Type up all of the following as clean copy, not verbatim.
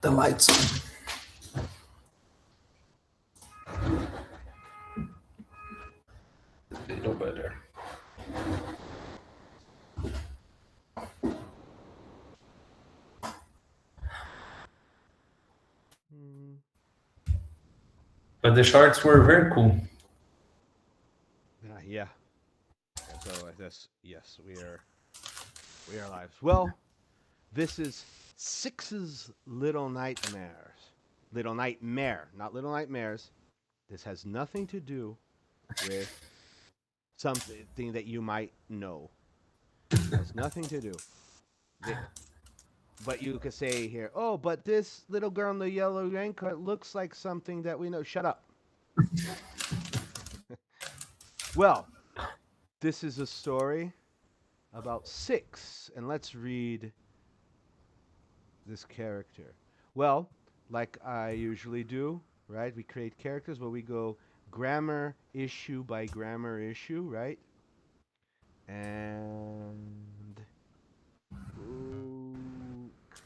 The lights on. A little better. But the shorts were very cool. Yeah. So this, yes, we are live. Well, this is Six's Little Nightmares. Little Nightmare, not Little Nightmares. This has nothing to do with something that you might know. Has nothing to do. The- But you could say here, oh, but this little girl in the yellow raincoat looks like something that we know. Shut up. Well, this is a story about Six, and let's read this character. Well, like I usually do, right? We create characters, but we go grammar issue by grammar issue, right? And who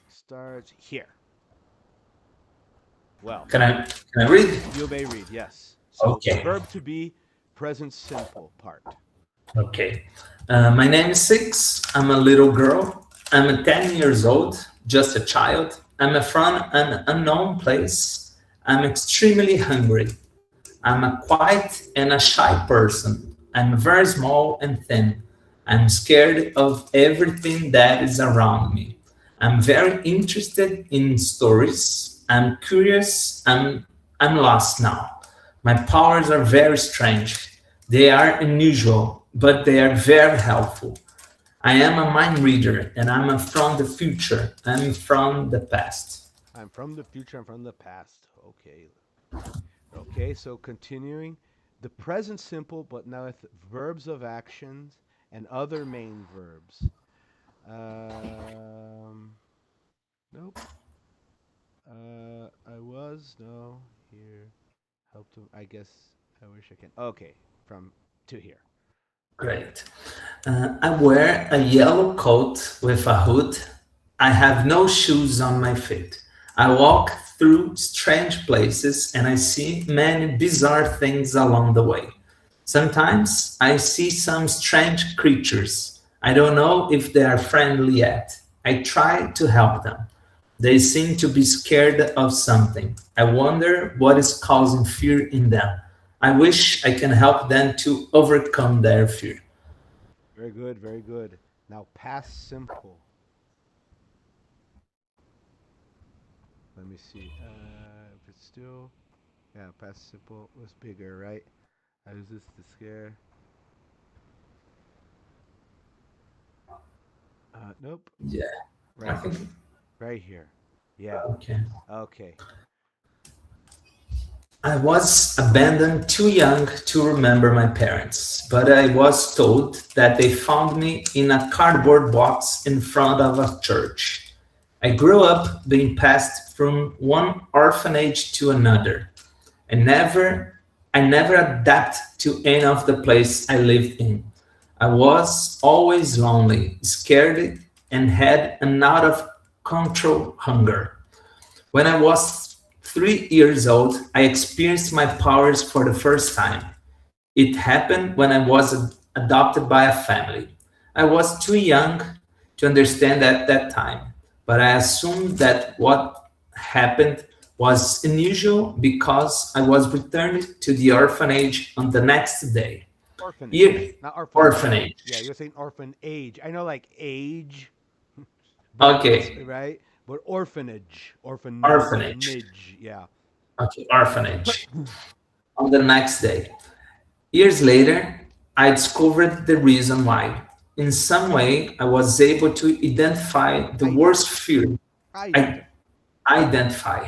starts here? Well, Can I read? you may read, yes. So the Okay. verb to be, present simple part. Okay. My name is Six. I'm a little girl. I'm 10 years old, just a child. I'm from an unknown place. I'm extremely hungry. I'm a quiet and a shy person. I'm very small and thin. I'm scared of everything that is around me. I'm very interested in stories. I'm curious. I'm lost now. My powers are very strange. They are unusual, but they are very helpful. I am a mind reader and I'm from the future. I'm from the past. I'm from the future, I'm from the past. Okay. Okay, so continuing. The present simple, but now with verbs of actions and other main verbs. Um, nope. I was, no, here. Help to, I guess, I wish I can. Okay, from to here. Great. I wear a yellow coat with a hood. I have no shoes on my feet. I walk through strange places and I see many bizarre things along the way. Sometimes I see some strange creatures. I don't know if they are friendly yet. I try to help them. They seem to be scared of something. I wonder what is causing fear in them. I wish I can help them to overcome their fear. Very good, very good. Now, past simple. Let me see. If it's still, yeah, past simple was bigger, right? I use this to scare. Nope. Yeah, I Right think. here. Right here. Yeah. Okay. Okay. I was abandoned too young to remember my parents, but I was told that they found me in a cardboard box in front of a church. I grew up being passed from one orphanage to another. I never I never adapted to any of the place I lived in. I was always lonely, scared, and had an out of control hunger. When I was 3 years old, I experienced my powers for the first time. It happened when I was adopted by a family. I was too young to understand at that time, but I assumed that what happened was unusual because I was returned to the orphanage on the next day. Orphanage, Year not orphanage. Yeah, orphanage. you're saying orphan age. I know like age, but it's Okay, right. But orphanage, orphanage. orphanage. Yeah. Okay, orphanage. On the next day. Years later, I discovered the reason why. In some way, I was able to identify the worst Identify. fear. I Identify. identify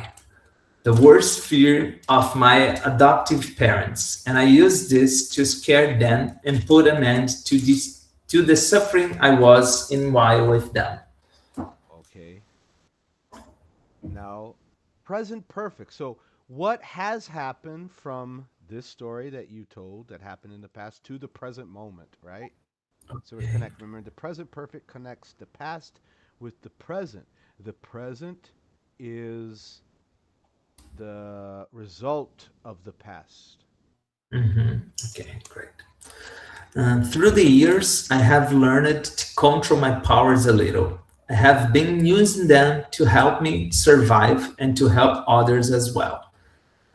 the worst fear of my adoptive parents, and I used this to scare them and put an end to the suffering I was in while with them. Okay. Now, present perfect. So, what has happened from this story that you told that happened in the past to the present moment, right? So it Okay. connects. Remember, the present perfect connects the past with the present. The present is the result of the past. Okay, great. Through the years, I have learned to control my powers a little. I have been using them to help me survive and to help others as well.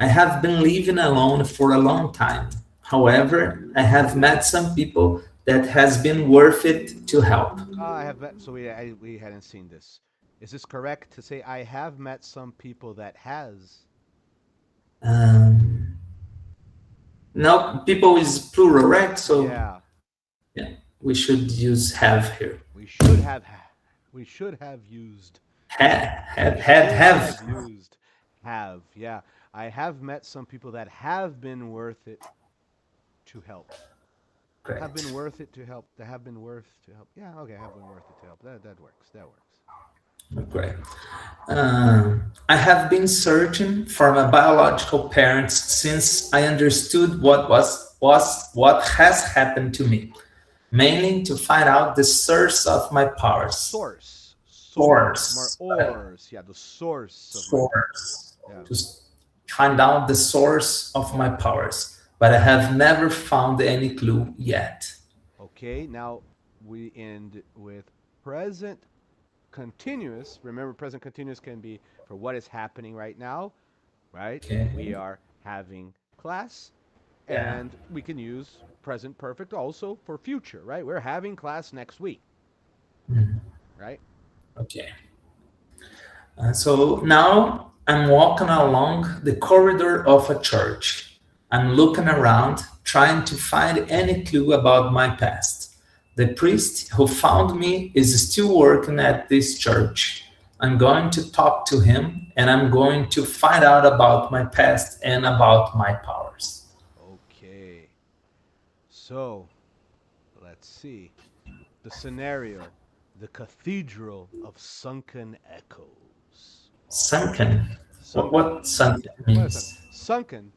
I have been living alone for a long time. However, I have met some people that has been worth it to help. I have met, so we hadn't seen this. Is this correct to say I have met some people that has? Um, Now, people is plural, right? So Yeah, yeah, we should use have here. we should have we should have used we should have Have. used have. Yeah, I have met some people that have been worth it to help. Have been Correct. worth it to help. That have been worth to help. Yeah, okay, have been worth it to help. That works. That works. Great. I have been searching for my biological parents since I understood what has happened to me, mainly to find out the source of my powers. Source, more Source. ores. Yeah, the source of my power. Source. Yeah. To find out the source of my powers, but I have never found any clue yet. Okay, now we end with present continuous. Remember, present continuous can be for what is happening right now, right? We Okay. are having class, Yeah. and we can use present perfect also for future, right? We're having class next week, right? Okay. So now I'm walking along the corridor of a church. I'm looking around, trying to find any clue about my past. The priest who found me is still working at this church. I'm going to talk to him and I'm going to find out about my past and about my powers. Okay, so let's see. The scenario, the cathedral of sunken echoes. Sunken. Sunken. What sunken What is that? means? Sunken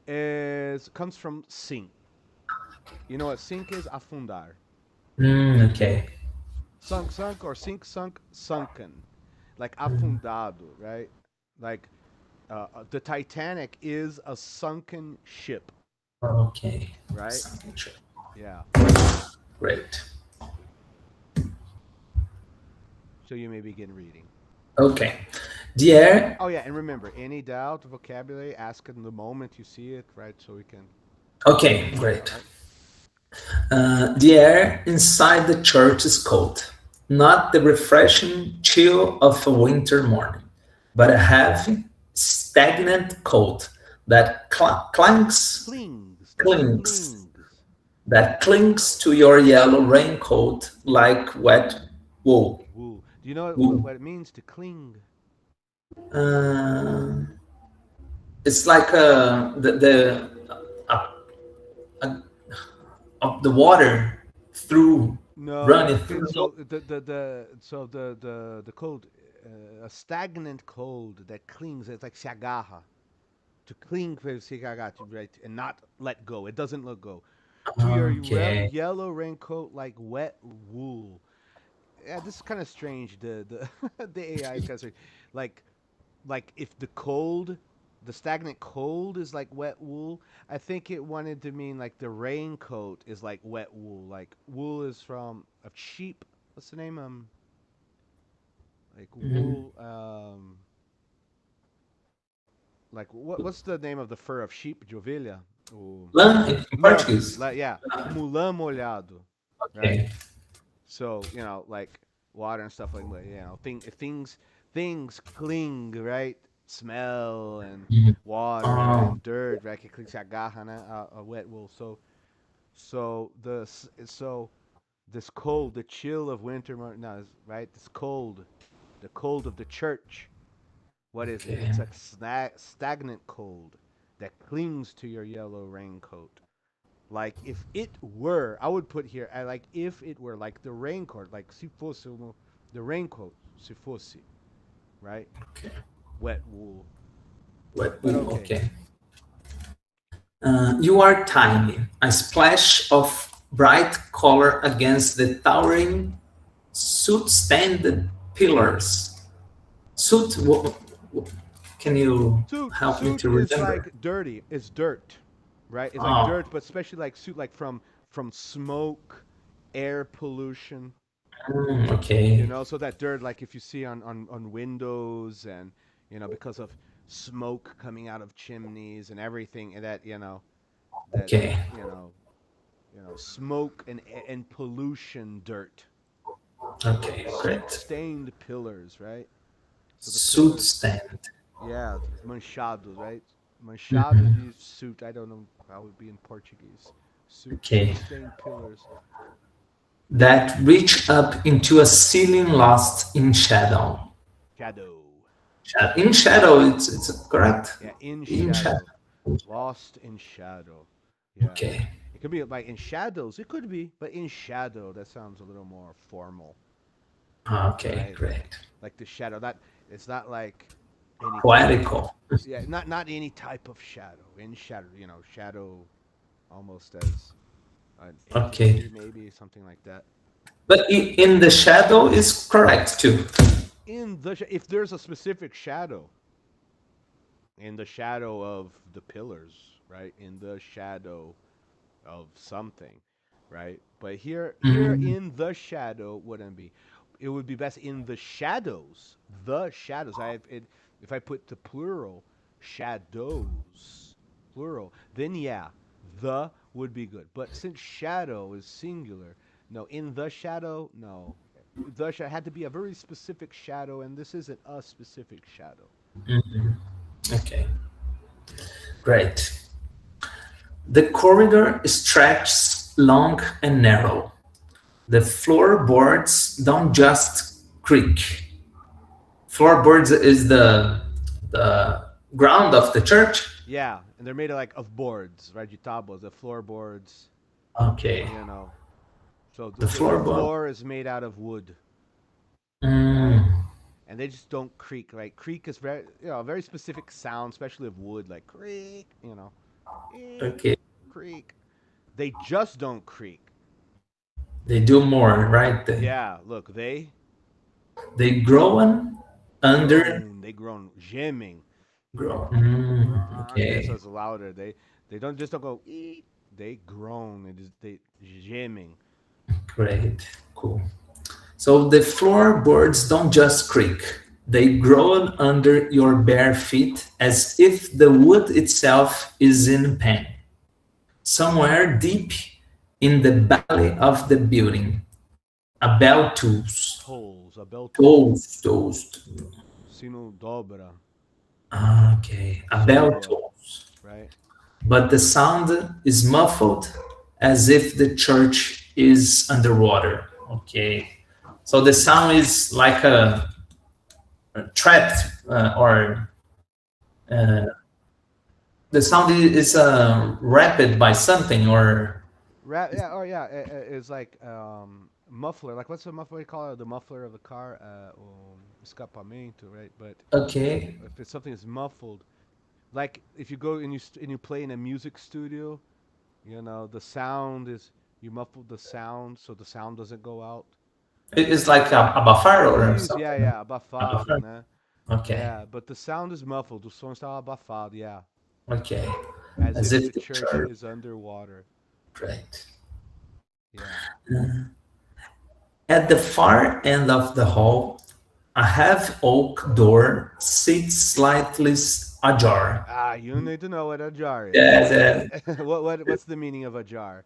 is comes from sink. You know what sink is? Afundar. Okay. Sunk, or sunk, sunken. Like afundado, right? Like the Titanic is a sunken ship, Okay. right? Sunken. Yeah. Great. So you may begin reading. Okay. The air. Oh yeah, and remember, any doubt, vocabulary, ask it in the moment you see it, right? So we can. Okay, All great. right. The air inside the church is cold, not the refreshing chill of a winter morning, but a heavy, stagnant cold that Clings. That clings, clings. that clings to your yellow raincoat like wet wool. Wool. Do you know Wool. what it means to cling? Uh, it's like uh, uh, of the water through No. running Okay. through. So the cold, a stagnant cold that clings. It's like se agarra. To cling for se agarrar, right, and not let go. It doesn't let go. To your Okay. yellow raincoat like wet wool. Yeah, this is kind of strange. The the AI is kind of strange. Like if the stagnant cold is like wet wool. I think it wanted to mean like the raincoat is like wet wool. Like wool is from a sheep. What's the name? Like wool. Like what's the name of the fur of sheep? De ovelha. O Lã em lã. português. Yeah, como lã molhado, right? Okay. So like water and stuff like that. Things cling, right? Smell and Mhm. water Oh, and dirt, right? Que cling se agarra, né? A wet wool. So this cold, the chill of winter, no, right? This cold, the cold of the church. What is it? okay. It's a stagnant cold that clings to your yellow raincoat. Like if it were, I would put here. I like if it were like the raincoat, like se fosse the raincoat, se fosse, right? Wet wool. Wet But wool, okay. okay. You are tiny, a splash of bright color against the towering soot-stained pillars. Soot Can you Soot. help me Soot to is remember? like dirty. It's dirt, right? It's like Oh, dirt, but especially like soot, like from smoke, air pollution. You okay, know, so that dirt, like if you see on windows and because of smoke coming out of chimneys and everything, and that that okay, smoke and pollution dirt, okay, soot great. stained pillars, right? So the Suit pillars, stand. yeah, manchados, right? Manchados Mhm. is suit. I don't know how it would be in Portuguese. Soot Okay, stained pillars. that reach up into a ceiling lost in shadow. Shadow. In shadow, it's correct. Yeah, in In shadow. shadow. Lost in shadow. Yeah. Okay, It could be like in shadows. It could be, but in shadow, that sounds a little more formal, okay, right? great. Like the shadow. That it's not like any type of Poetical. yeah, not any type of shadow. In shadow, shadow almost as an Okay, entity, maybe something like that. but in the shadow is correct too. If there's a specific shadow, in the shadow of the pillars, right? In the shadow of something, right? But here Mm, in the shadow wouldn't be. It would be best in the shadows. The shadows. If I put the plural shadows, plural, then yeah, the would be good. But since shadow is singular, no, in the shadow, no. The shadow had to be a very specific shadow, and this isn't a specific shadow. mhm. Okay, great. The corridor stretches long and narrow. The floorboards don't just creak. Floorboards is the ground of the church. Yeah, and they're made of boards, right? Tablas, the floorboards, Okay, you know. So the the floorboard. floor is made out of wood, right? Mm, And they just don't creak. Right? Creak is very a very specific sound, especially of wood, like creak. Eek, okay, creak. They just don't creak. they do more, right? Yeah, look, They grow on under they groan, jamming. grow. This Okay, is louder. They don't go eek. They groan. They jamming. great, cool. So the floorboards don't just creak, they groan under your bare feet as if the wood itself is in pain. Somewhere deep in the belly of the building, a bell tolls. Tolls, a bell toll. Tolls. Sino dobra. Okay, a bell Soa, tolls. right? But the sound is muffled as if the church is underwater. Okay, so the sound is like a trapped or the sound is rapid by something or Yeah, oh yeah, it's like muffler. Like what's the muffler you call it? The muffler of the car, escapamento, right? But okay. if it's something that's muffled, like if you go and you play in a music studio, the sound is you muffle the sound so the sound doesn't go out. It's like a buffer or Is yeah, something. yeah, A abafado, buffer. né? Okay, Yeah, but the sound is muffled. O som está abafado, yeah, okay. as As if if the the church church. is underwater. Right. Yeah. At the far end of the hall, a half oak door sits slightly ajar. Ah, you need to know what a jar is. Yes, yes. What's the meaning of a jar?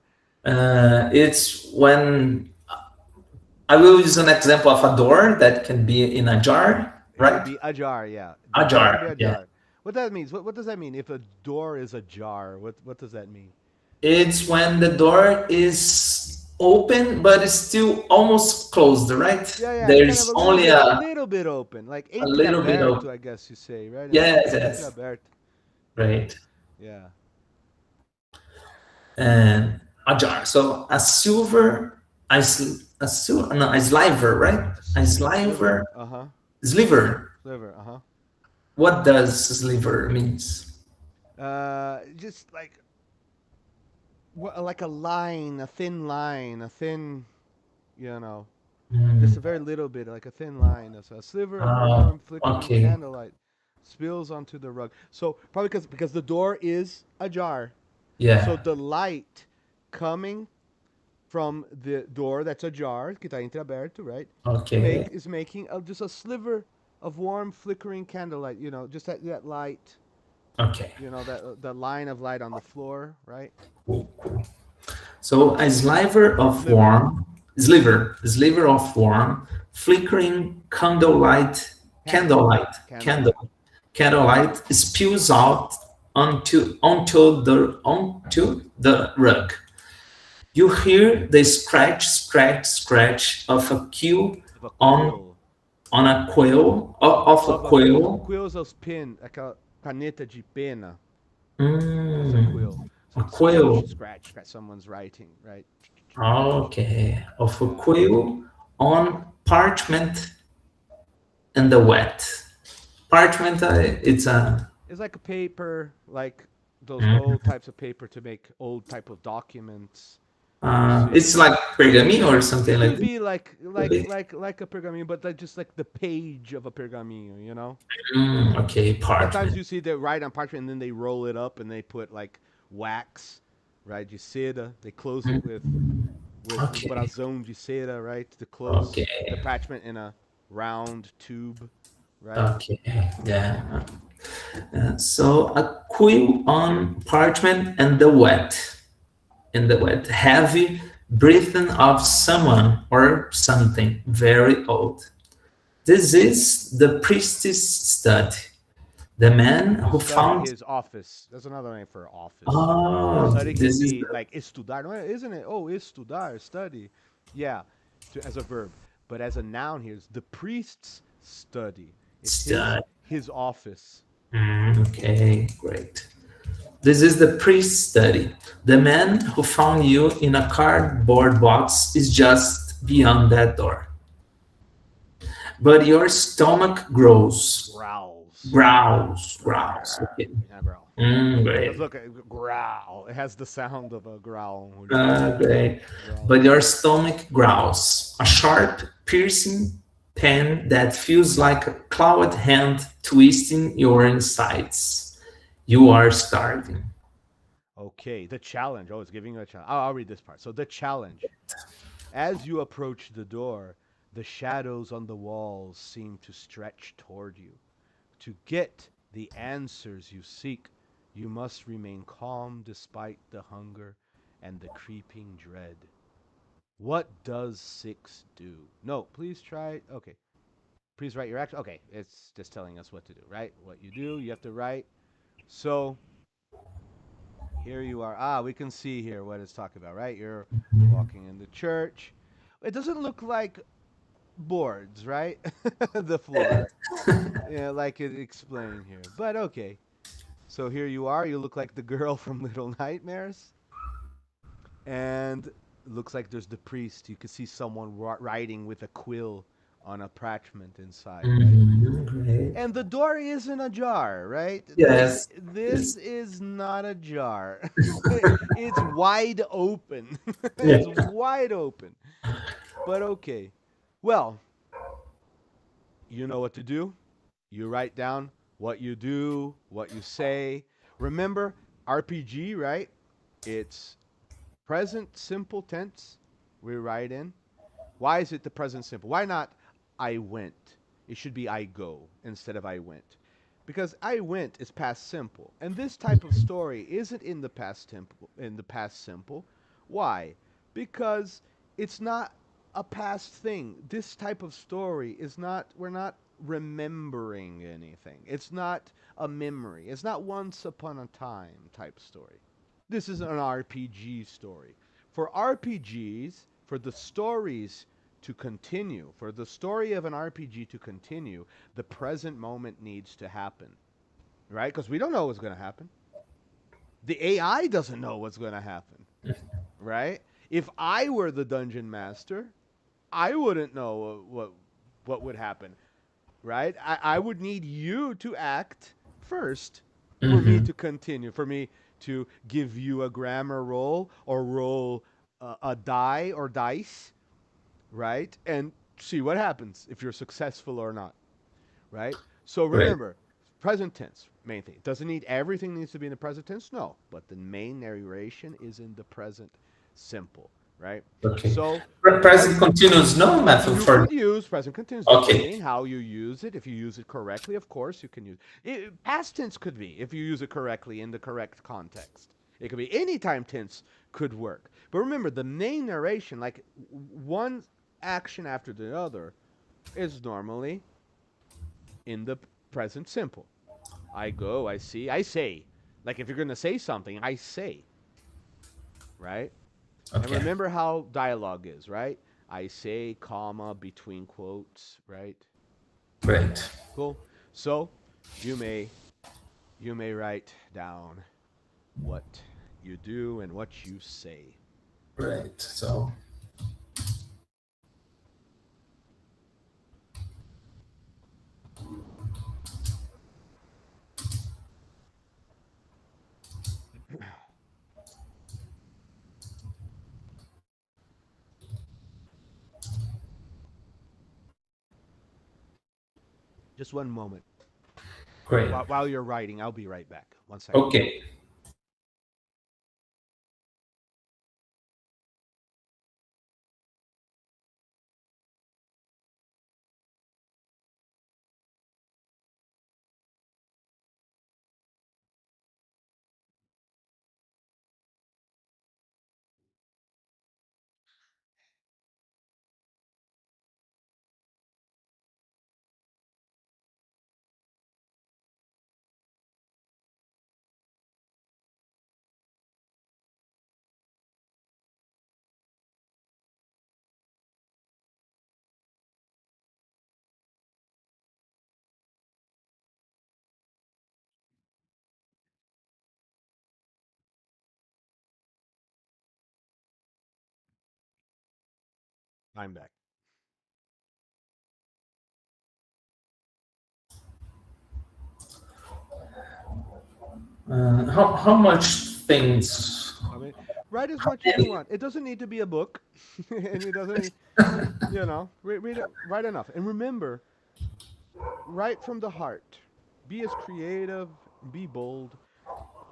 It's when I will use an example of a door that can be in a jar, It could right? be a jar, yeah. The A door could be jar, a yeah. jar. What that means? What does that mean? If a door is a jar, what does that mean? It's when the door is open but it's still almost closed, right? Yeah, yeah, it's kind of There's only a little bit open, like a little bit entreaberto, open. I guess you say, right? Yes, yes. Entreaberto. Yeah, Right. yeah. And a jar. So a silver, a silver, no, a sliver, right? A Sliver. sliver, Uh huh. sliver. Sliver. Uh huh. What does sliver means? Just like a line, a thin line, a thin, you know, just Hmm. a very little bit, like a thin line. So a sliver of Uh, warm, flickering okay, candlelight. spills onto the rug. So probably because the door is ajar, so Yeah. the light coming from the door that's ajar, que está entreaberto, right, Okay. is making just a sliver of warm flickering candlelight. Just that light. Okay. That line of light on the floor, right? Cool, cool. So a Sliver, sliver of warm, flickering candlelight, candlelight. candlelight spews out onto the rug. You hear the scratch of a queue Of a on quill. a quail of a Of a quail. quills of pin, aquela caneta de pena. That's a Mm, quill. a So scratch, quail. scratch, scratch. Someone's writing, right? Okay, of a Yeah. quail on parchment in the wet. Parchment, it's a It's like a paper, like those mm, old types of paper to make old type of documents. You see, it's like pergamino or something it like can that. be like Could like be. like like a pergamino, but like just like the page of a pergamino. Okay, Sometimes parchment. you see they write on parchment and then they roll it up and they put like wax, right? De cera. They close it with Okay, brasão de cera, right? To close the okay, parchment in a round tube, right? okay. Yeah. So a quill on parchment and the wet, heavy breathing of someone or something very old. This is the priest's study. The man The who study, found. his office. That's another name for office. Oh, Study can this is be the like estudar, no, isn't it? Oh, estudar, study. Yeah, as a verb. But as a noun here, it's the priest's study. It's his study. his office. Okay, great. This is the priest's study. The man who found you in a cardboard box is just beyond that door. But your stomach Growls. growls. Okay. Yeah, growl. Because Great. look, growl. It has the sound of a growl when you Great. growl. But your stomach growls. A sharp, piercing pain that feels like a clawed hand twisting your insides. You are starving. Okay, the challenge. Oh, it's giving you a challenge. I'll read this part. So the challenge. As you approach the door, the shadows on the walls seem to stretch toward you. To get the answers you seek, you must remain calm despite the hunger and the creeping dread. What does six do? No, please try. Okay. Please write your action. Okay, it's just telling us what to do, right? What you do, you have to write. So here you are. We can see here what it's talking about, right? You're walking in the church. It doesn't look like boards, right? The floor. Yeah, like it explained here. But okay. So here you are. You look like the girl from Little Nightmares. And looks like there's the priest. You can see someone writing with a quill on a parchment inside, right? Great. And the door isn't ajar, right? This Yes. this Yes. is not a jar. It's wide open. Yeah. It's wide open. But okay. Well, you know what to do. You write down what you do, what you say. Remember RPG, right? It's present simple tense. We write in. Why is it the present simple? Why not I went? It should be I go instead of I went. Because I went is past simple. And this type of story isn't in the past simple. Why? Because it's not a past thing. This type of story is not we're not remembering anything. It's not a memory. It's not once upon a time type story. This is an RPG story. For RPGs, for the stories to continue, for the story of an RPG to continue, the present moment needs to happen, right? Because we don't know what's going to happen. The AI doesn't know what's going to happen, right? If I were the dungeon master, I wouldn't know what would happen, right? I would need you to act first for me Mm-hmm. to continue, for me to give you a grammar roll or roll a die or dice, right? And see what happens if you're successful or not, right? So Great. remember, Present tense, main thing. Doesn't need everything needs to be in the present tense, no. But the main narration is in the present simple, right? Okay. So Present continuous, no method you for. could use present continuous Okay. depending how you use it. If you use it correctly, of course, you can use it. Past tense could be if you use it correctly in the correct context. It could be anytime tense could work. But remember, the main narration, like one action after the other, is normally in the present simple. I go, I see, I say. Like if you're going to say something, I say, right? And Okay. remember how dialogue is, right? I say, comma, between quotes, right? Great. Cool. So you may you may write down what you do and what you say. Great. So, Just one moment. great. While you're writing, I'll be right back. One second. Okay. I'm back. How much things? I mean, write as much as you want. It doesn't need to be a book, and it doesn't need, read it, write enough. And remember, write from the heart. Be as creative, be bold.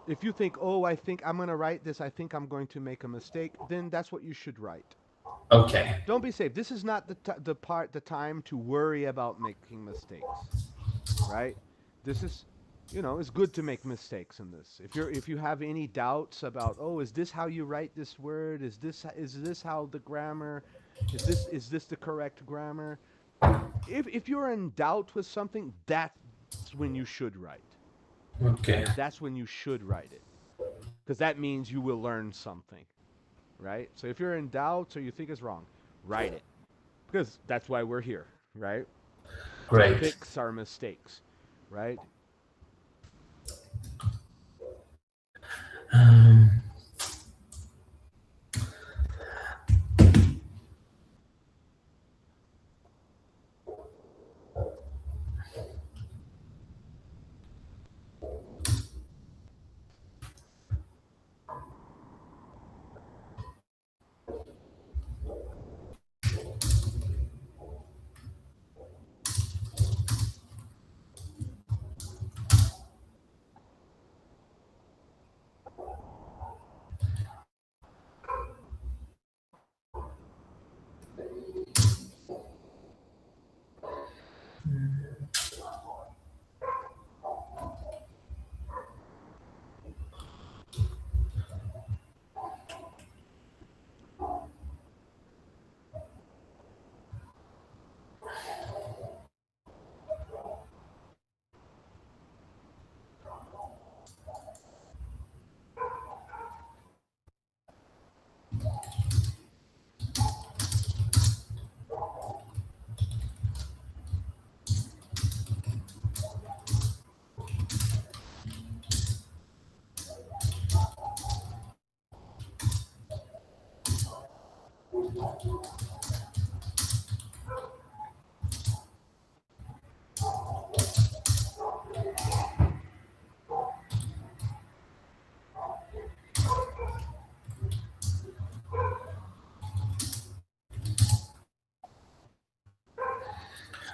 If you think, oh, I think I'm going to write this, I think I'm going to make a mistake, then that's what you should write. Okay. Don't be safe. This is not the time to worry about making mistakes, right? This is, it's good to make mistakes in this. If you have any doubts about, oh, is this how you write this word? Is this how the grammar? Is this the correct grammar? If you're in doubt with something, that's when you should write, Okay. right? That's when you should write it, because that means you will learn something, right? So if you're in doubt or you think it's wrong, write it, because that's why we're here, right? To Great. fix our mistakes, right? Um,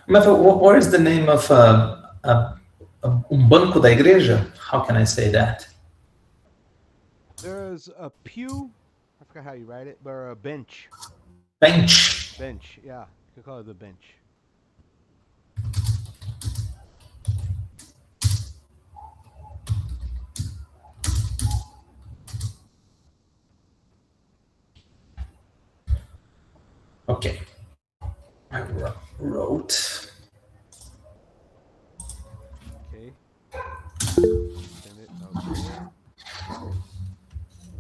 Method, what is the name of a banco da igreja? How can I say that? There's a pew. I forgot how you write it, but a bench. Bench. Bench. Yeah, you could call it the bench. Okay. I wrote. Okay. Send it out there.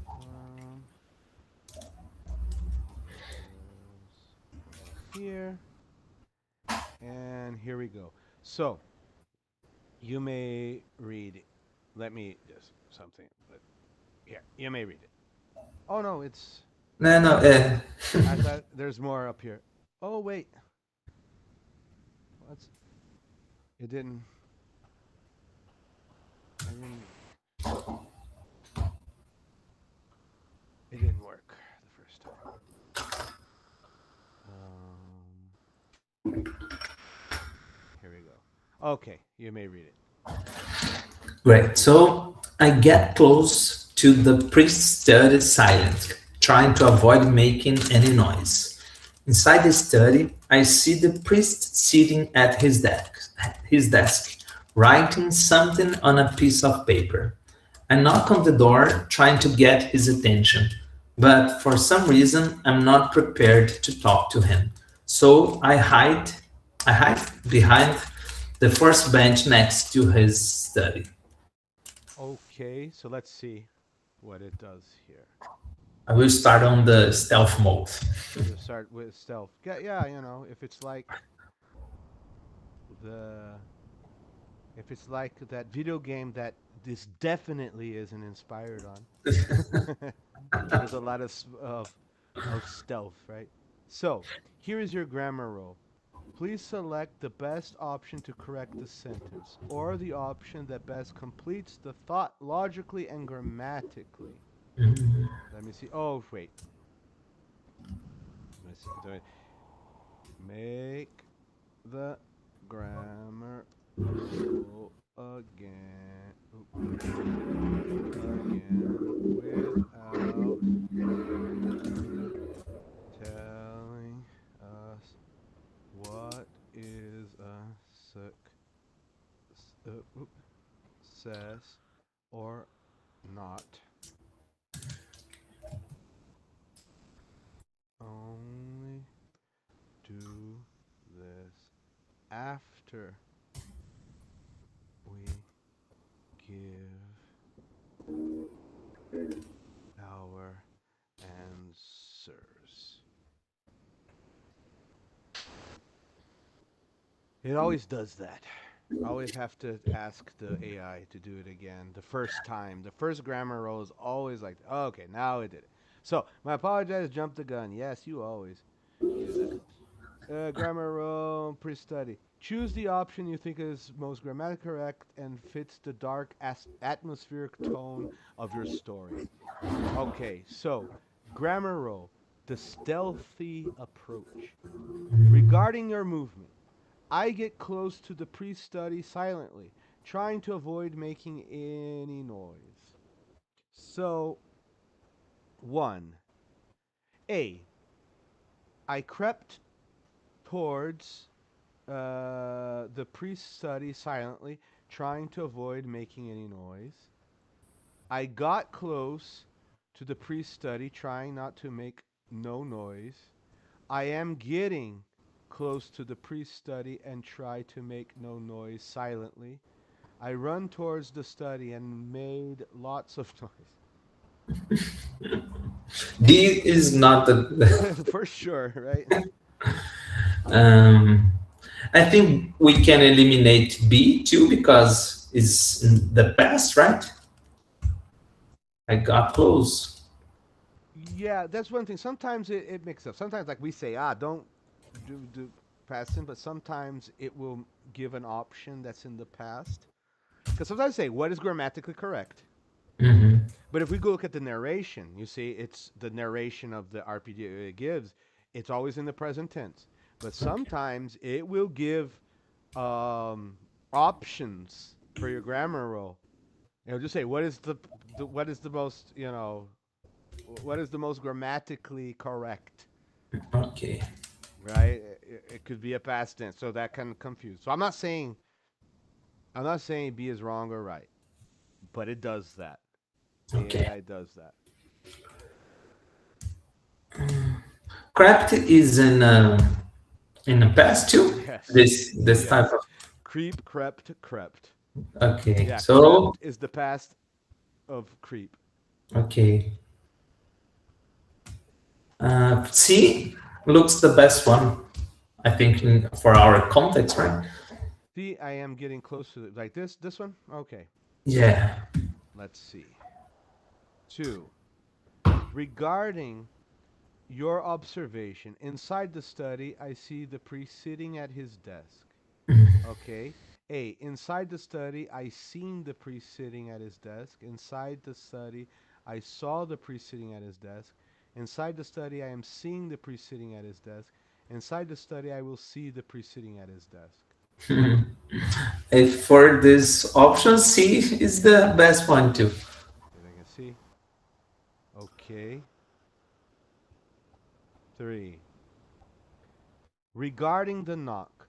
Um, goes over here, and here we go. So you may read it. Let me just something. But here, you may read it. Oh no, it's. No, no. I thought there's more up here. Oh wait, what's? It didn't. I didn't. It didn't work the first time. Here we go. Okay, you may read it. Great. So I get close to the priest study silently, trying to avoid making any noise. Inside the study, I see the priest sitting at his desk, writing something on a piece of paper. I knock on the door, trying to get his attention, but for some reason, I'm not prepared to talk to him. So I hide behind the first bench next to his study. Okay, so let's see what it does here. I will start on the stealth mode. You start with stealth. Yeah, yeah, if it's like the if it's like that video game that this definitely isn't inspired on. There's a lot of stealth, right? So, here is your grammar rule. Please select the best option to correct the sentence, or the option that best completes the thought logically and grammatically. Let me see. Oh, wait. Let me see. Make the grammar rule again. Again without telling us what is a success or not. Only do this after we give our answers. It always does that. I always have to ask the AI to do it again the first time. The first grammar roll is always like, oh, okay, now it did it. So, my apologize, jumped the gun. Yes, you always do that. Grammar roll, pre-study. Choose the option you think is most grammatically correct and fits the dark atmospheric tone of your story. Okay, so grammar roll, the stealthy approach. Regarding your movement, I get close to the pre-study silently, trying to avoid making any noise. So, 1. A. I crept towards the pre-study silently, trying to avoid making any noise. I got close to the pre-study, trying not to make no noise. I am getting close to the pre-study and try to make no noise silently. I run towards the study and made lots of D is not the. noise. For sure, right? um, I think we can eliminate B too because it's in the past, right? I got close. Yeah, that's one thing. Sometimes it mixes up. Sometimes, like we say, don't do past tense, but sometimes it will give an option that's in the past. Because sometimes I say, what is grammatically correct? Mhm. But if we go look at the narration, you see, it's the narration of the RPG it gives. It's always in the present tense. But Okay. sometimes it will give options for your grammar role. Just say what is the what is the most what is the most grammatically correct, Okay. right? It could be a past tense, so that can confuse. So I'm not saying B is wrong or right, but it does that. The Okay. AI does that. Craft is in the past too. Yes, This type yes. of. Creep, crept, crept. Okay. Yeah, So crept is the past of creep. okay. C looks the best one. I think for our context, right? See, I am getting close to it. Like this. This one. Okay. Yeah. Let's see. Two. Regarding your observation inside the study, I see the priest sitting at his desk. Okay. A. Inside the study, I seen the priest sitting at his desk. Inside the study, I saw the priest sitting at his desk. Inside the study, I am seeing the priest sitting at his desk. Inside the study, I will see the priest sitting at his desk. If for this option, C is the best one too. See if I can see. Okay. Three. Regarding the knock,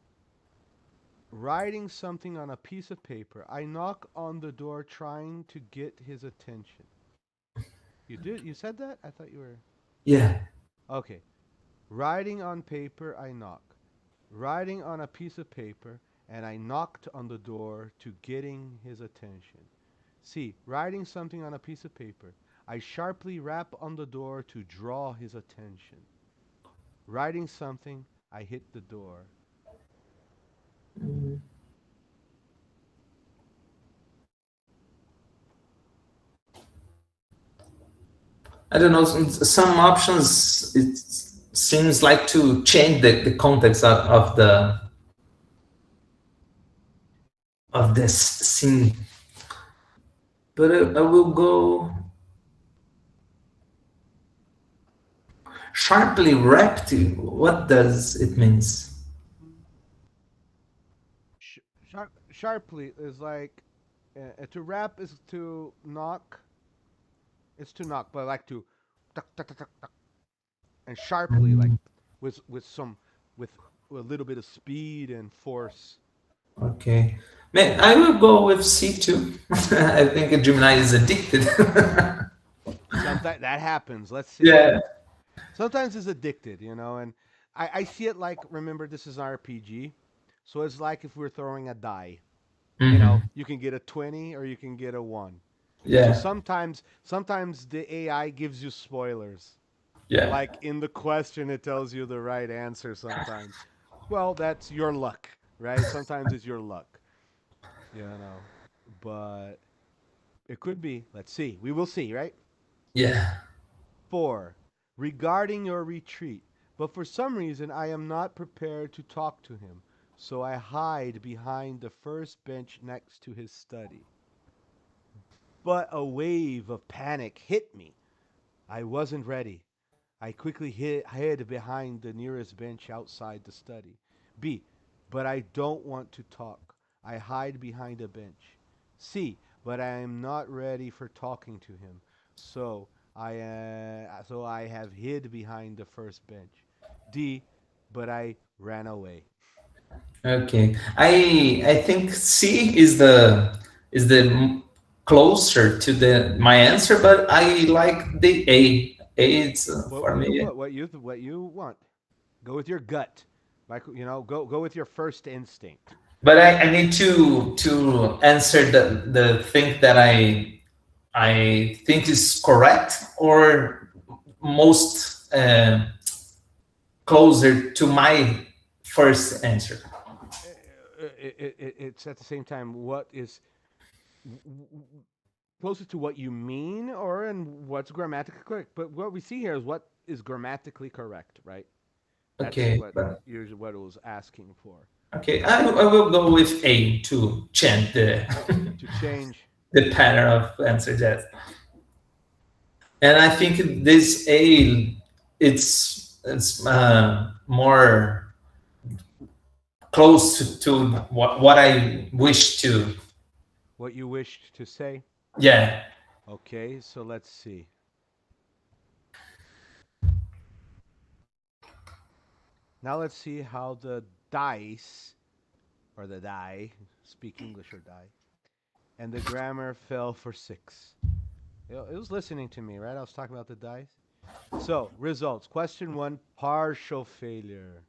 writing something on a piece of paper, I knock on the door trying to get his attention. You did? You said that? I thought you were. Yeah. Okay. Writing on paper, I knock. Writing on a piece of paper, and I knocked on the door to getting his attention. C. Writing something on a piece of paper. I sharply rap on the door to draw his attention. Writing something, I hit the door. I don't know. Some options it seems like to change the context of this scene, but I will go sharply wrapped. What does it means? Sharply is like to rap is to knock. It's to knock, but I like to tuck, tuck, tuck, tuck, tuck, and sharply, like Mm, with some with a little bit of speed and force. okay. Man, I will go with C too. I think Gemini is addicted. Sometimes that happens. Let's see. Yeah. Sometimes it's addicted, and I see it like, remember, this is an RPG, so it's like if we're throwing a die. Hmm. You can get a 20 or you can get a 1. So Yeah. sometimes the AI gives you spoilers. Yeah. Like in the question, it tells you the right answer sometimes. Well, that's your luck, right? Sometimes it's your luck, you know. But it could be. Let's see. We will see, right? Yeah. 4. Regarding your retreat. But for some reason, I am not prepared to talk to him. So I hide behind the first bench next to his study. But a wave of panic hit me. I wasn't ready. I quickly hid behind the nearest bench outside the study. B. But I don't want to talk. I hide behind a bench. C. But I am not ready for talking to him. So I have hid behind the first bench. D. But I ran away. Okay. I think C is the closer to the my answer, but I like the A. A it's What for what me. what what you want? Go with your gut. Like, go with your first instinct. But I need to answer the thing that I think is correct or most closer to my first answer. It's at the same time what is closer to what you mean or and what's grammatically correct. But what we see here is what is grammatically correct, right? That's Okay, what but usually what it was asking for. okay, I will go with A to change the To change. the pattern of answer that. And I think this A it's more close to what I wish to. what you wished to say? Yeah. Okay, so let's see. Now let's see how the dice, or the die, speak English or die, and the grammar fell for six. It was listening to me, right? I was talking about the dice. So, results. Question one, partial failure.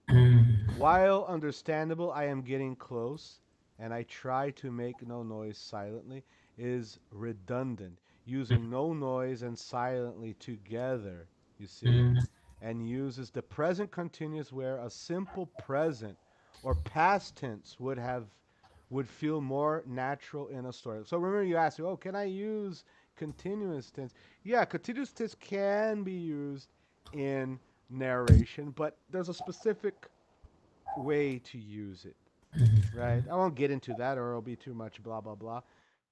While understandable, I am getting close, and I try to make no noise silently, is redundant, using no noise and silently together, you see, and uses the present continuous where a simple present or past tense would feel more natural in a story. So remember you asked me, oh, can I use continuous tense? Yeah, continuous tense can be used in narration, but there's a specific way to use it, right? I won't get into that or it'll be too much blah blah blah,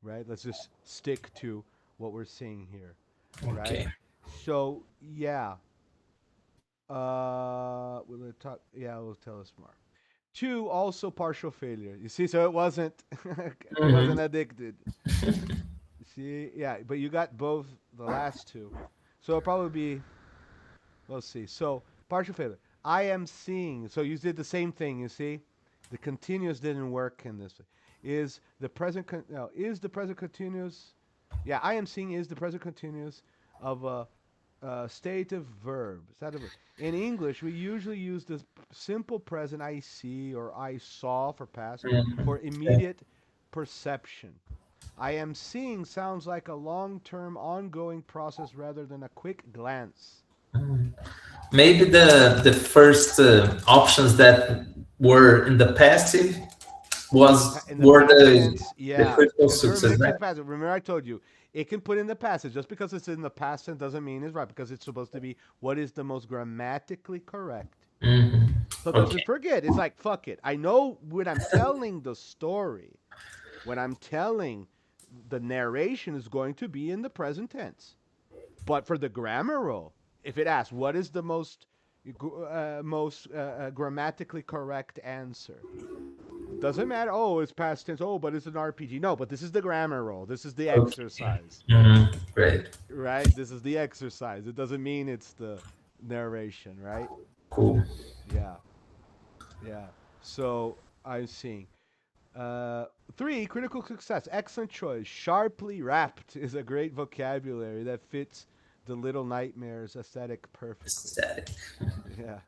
right? Let's just stick to what we're seeing here, right? Okay. So yeah, we'll talk. Yeah, we'll tell us more. Two, also partial failure. You see, so it wasn't, it wasn't Mhm. addicted. See, yeah, but you got both the last two, so it'll probably be. Let's see. So partial failure. I am seeing. So you did the same thing. You see, the continuous didn't work in this. Is the present? No. Is the present continuous? Yeah, I am seeing is the present continuous of a state of verb. State of verb. In English, we usually use the simple present I see or I saw for past for Yeah. immediate perception. I am seeing sounds like a long term ongoing process rather than a quick glance. Maybe the first options that were in the passive In the were past tense, the yeah, critical because remember success, it right? can pass. Remember I told you it can put in the passive. Just because it's in the past tense doesn't mean it's right because it's supposed to be what is the most grammatically correct. So doesn't Okay. forget. It's like fuck it. I know when I'm telling the story, when I'm telling the narration is going to be in the present tense. But for the grammar rule, if it asks what is the most grammatically correct answer, doesn't matter. Oh, it's past tense. Oh, but it's an RPG. No, but this is the grammar rule. This is the Okay. exercise, Great. right? This is the exercise. It doesn't mean it's the narration, right? Cool. Yeah, yeah. So I'm seeing. Uh, Three, critical success. Excellent choice. Sharply wrapped is a great vocabulary that fits the Little Nightmares aesthetic perfectly. Static. Yeah.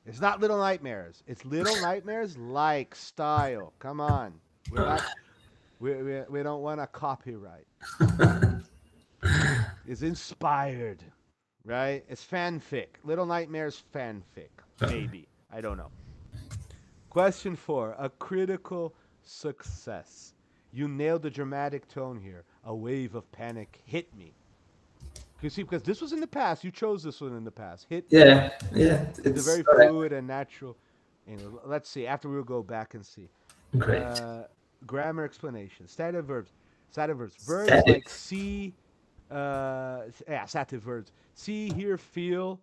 It's not Little Nightmares. It's Little Nightmares like style. Come on. We're not we don't want a copyright. It's inspired, right? It's fanfic. Little Nightmares fanfic. Maybe. I don't know. Question 4, a critical success. You nailed the dramatic tone here. A wave of panic hit me. You see, because this was in the past, you chose this one in the past. Hit me Yeah, yeah, is a it's very correct. fluid and natural. Let's see. After we'll go back and see. Great. Uh, Grammar explanation. Stative verbs. Stative verbs. Verbs Static. like see. Yeah, stative verbs. See, hear, feel,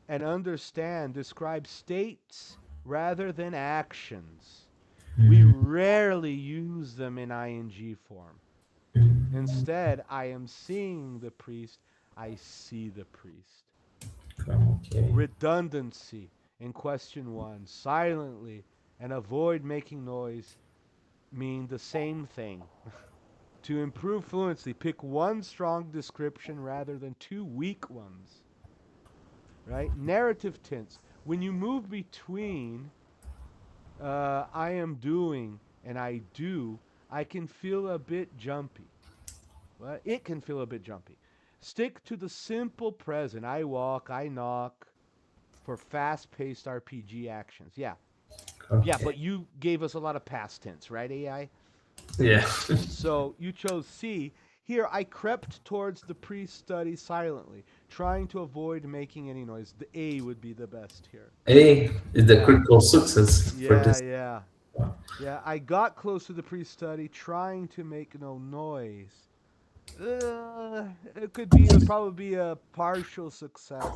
and understand describe states rather than actions. We rarely use them in ing form. Instead, I am seeing the priest. I see the priest. Okay. Redundancy in question one. Silently and avoid making noise mean the same thing. To improve fluency, pick one strong description rather than two weak ones. Right? Narrative tense. When you move between I am doing and I do, I can feel a bit jumpy. Well, it can feel a bit jumpy. Stick to the simple present. I walk, I knock for fast paced RPG actions. Yeah. Yeah, Okay. but you gave us a lot of past tense, right, AI? Yeah. So you chose C. Here, I crept towards the priest study silently, trying to avoid making any noise. The A would be the best here. A is the Yeah, critical success for yeah, this. yeah. Yeah, I got close to the priest study, trying to make no noise. It could be, it would probably be a partial success.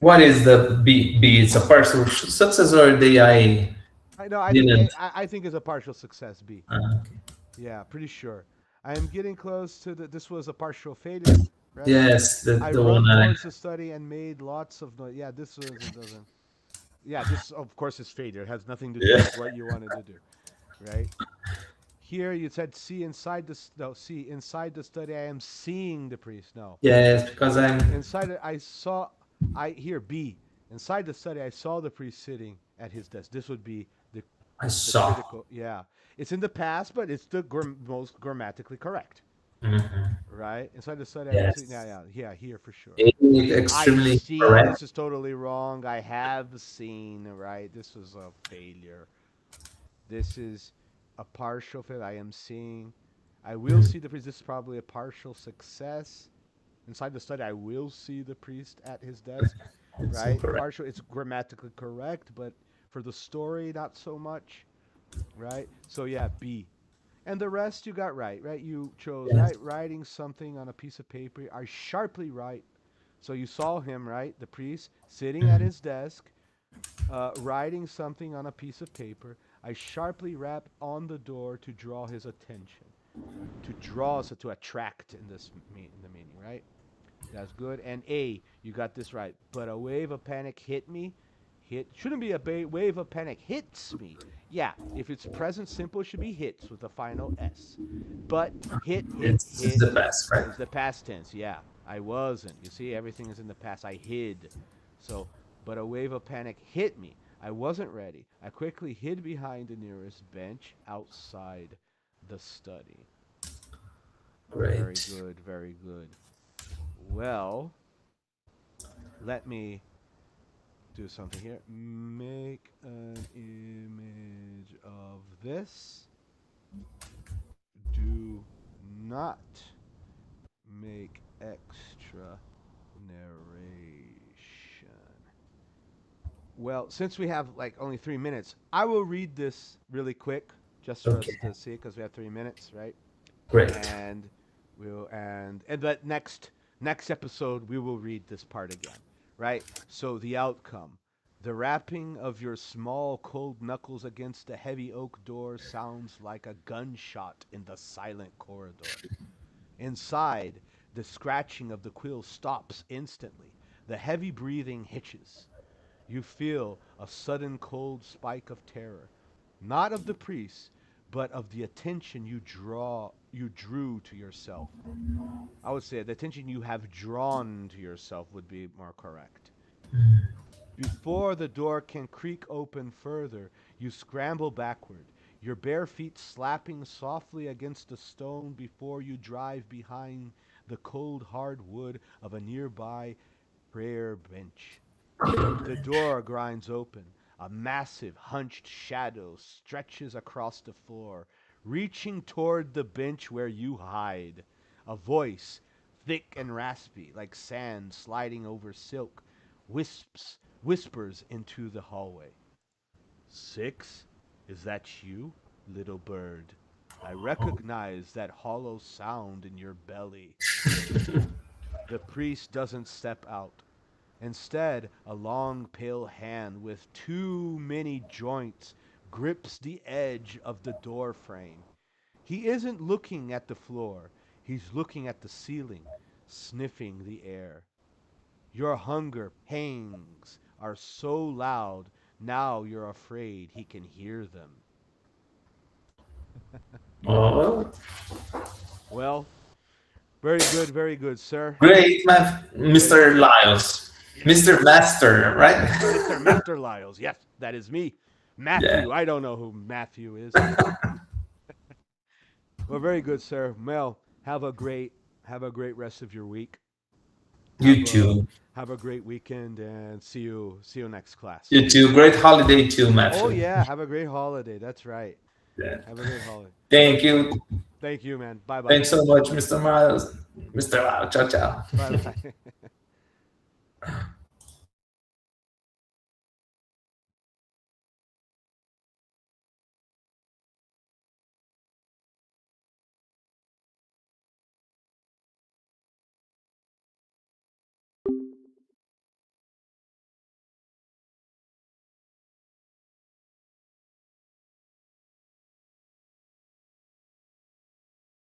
What is the B? B is a partial success or the I I know, I think didn't? I think it's a partial success, B. Okay. Yeah, pretty sure. I am getting close to the. This was a partial failure, right? Yes, I the one run I. towards the study and made lots of noise. Yeah, this was it doesn't. Yeah, this of course is failure. It has nothing to do Yeah. with what you wanted to do, right? Here you said see inside the no see inside the study. I am seeing the priest. No, Yes, because I'm. inside it I saw. I here B inside the study. I saw the priest sitting at his desk. This would be I the saw. critical. Yeah, it's in the past, but it's the most grammatically correct. Hmm. Right? Inside the study, I am seeing. Yeah, Yes. yeah, yeah, here for sure. I've Extremely seen. correct. This is totally wrong. I have seen. Right? This was a failure. This is a partial failure. I am seeing. I will Mhm. see the priest. This is probably a partial success. Inside the study, I will see the priest at his desk. It's Right? incorrect. Partial. It's grammatically correct, but for the story, not so much. Right? So yeah, B. And the rest you got right, right? You chose Yes. right writing something on a piece of paper. I sharply write. So you saw him, right? The priest sitting at Mhm. his desk, writing something on a piece of paper. I sharply rap on the door to draw his attention, to draw, so to attract in this in the meaning, right? That's good. And A, you got this right. But a wave of panic hit me. Hit shouldn't be a wave of panic hits me. Yeah, if it's present simple, it should be hits with the final S. But It's hit the best, right? is the past tense. Yeah, I wasn't. You see, everything is in the past. I hid. So, but a wave of panic hit me. I wasn't ready. I quickly hid behind the nearest bench outside the study. Very Great. good, very good. Well, let me do something here. Make an image of this. Do not make extra narration. Well, since we have like only 3 minutes, I will read this really quick just for Okay, us to see it because we have 3 minutes, right? great. And we'll and that next episode we will read this part again, right? So the outcome. The rapping of your small cold knuckles against the heavy oak door sounds like a gunshot in the silent corridor. Inside, the scratching of the quill stops instantly. The heavy breathing hitches. You feel a sudden cold spike of terror, not of the priest, but of the attention you drew to yourself. I would say the attention you have drawn to yourself would be more correct. Before the door can creak open further, you scramble backward, your bare feet slapping softly against the stone before you drive behind the cold hard wood of a nearby prayer bench. The door grinds open. A massive, hunched shadow stretches across the floor, reaching toward the bench where you hide. A voice, thick and raspy, like sand sliding over silk, whispers into the hallway. Six? Is that you, little bird? I recognize that hollow sound in your belly. The priest doesn't step out. Instead, a long, pale hand with too many joints grips the edge of the door frame. He isn't looking at the floor, he's looking at the ceiling, sniffing the air. Your hunger pangs are so loud, now you're afraid he can hear them. Oh, Well, very good, sir. great, Very Mr. good. Lyles. Yes. Mr. Master, right? Mr. Master Lyles. Yes, that is me. Yeah. Matthew. I don't know who Matthew is. Well, very good, sir. Mel, have a great rest of your week. Have You a too. have a great weekend and see you next class. You too. Great holiday too, Oh Matthew. yeah, have a great holiday. That's right. Yeah. Have a great holiday. Thank you. Thank you, man. Bye bye. Thanks so much, Mr. Miles. Mr. Lau. Ciao, ciao. Bye bye.